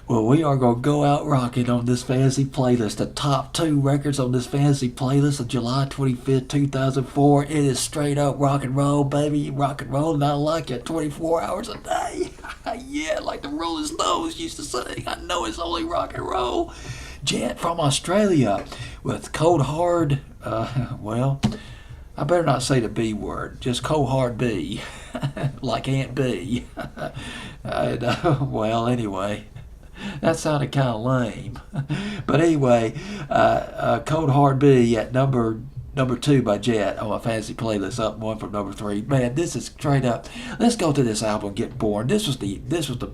Well, we are going to go out rocking on this fantasy playlist. The top two records on this fantasy playlist of July 25th, 2004. It is straight up rock and roll, baby. Rock and roll, and I like it 24 hours a day. Yeah, like the Rolling Stones used to sing. I know it's only rock and roll. Jet from Australia with Cold Hard, well, I better not say the B word, just Cold Hard B, like Aunt B. Well, anyway, that sounded kind of lame. But anyway, Cold Hard B at number two by Jet on my fantasy playlist, up one from number three. Man, this is straight up. Let's go to this album, Get Born. This was the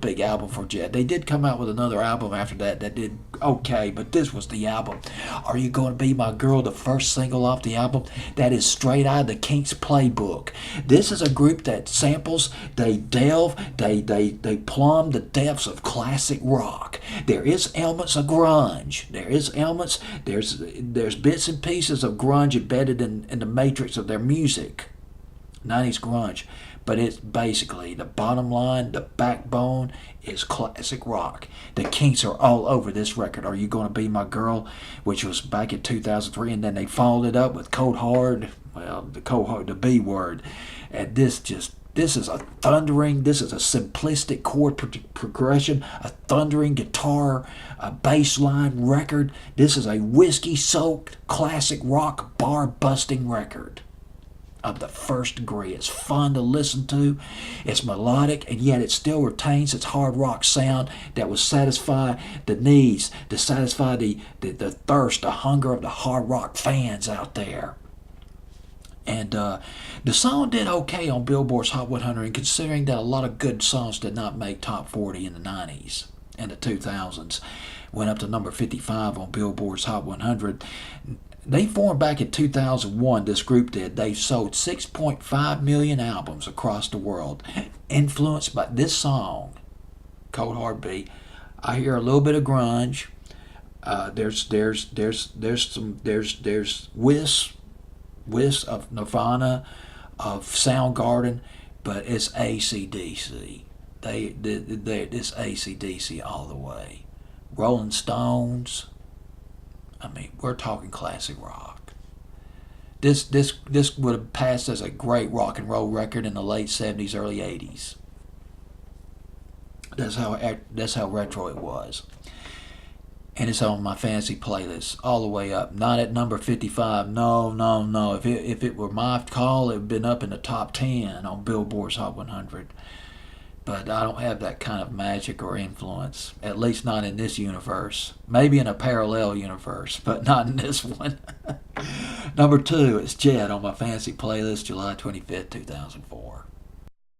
big album for Jet. They did come out with another album after that did okay, but this was the album. Are You Gonna Be My Girl, the first single off the album? That is straight out of the Kinks playbook. This is a group that samples, they delve, they plumb the depths of classic rock. There is elements of grunge. There's bits and pieces of grunge embedded in the matrix of their music. 90s grunge. But it's basically the bottom line, the backbone is classic rock. The Kinks are all over this record. Are You Gonna Be My Girl, which was back in 2003, and then they followed it up with Cold Hard, well, the B word. And this is a simplistic chord progression, a thundering guitar, a bass line record. This is a whiskey-soaked classic rock bar-busting record of the first degree. It's fun to listen to. It's melodic, and yet it still retains its hard rock sound that will satisfy the needs, to satisfy the thirst, the hunger of the hard rock fans out there. And the song did okay on Billboard's Hot 100, and considering that a lot of good songs did not make top 40 in the 90s and the 2000s, went up to number 55 on Billboard's Hot 100. They formed back in 2001, this group did. They've sold 6.5 million albums across the world, influenced by this song, Cold Hard B. I hear a little bit of grunge. There's wisps of Nirvana, of Soundgarden, but it's AC/DC. It's AC/DC all the way. Rolling Stones. I mean, we're talking classic rock. This would have passed as a great rock and roll record in the late 70s, early 80s. That's how retro it was. And it's on my fantasy playlist all the way up. Not at number 55. No. If it were my call, it would have been up in the top 10 on Billboard's Hot 100. But I don't have that kind of magic or influence, at least not in this universe. Maybe in a parallel universe, but not in this one. Number two is Jet on my fantasy playlist, July 25th, 2004.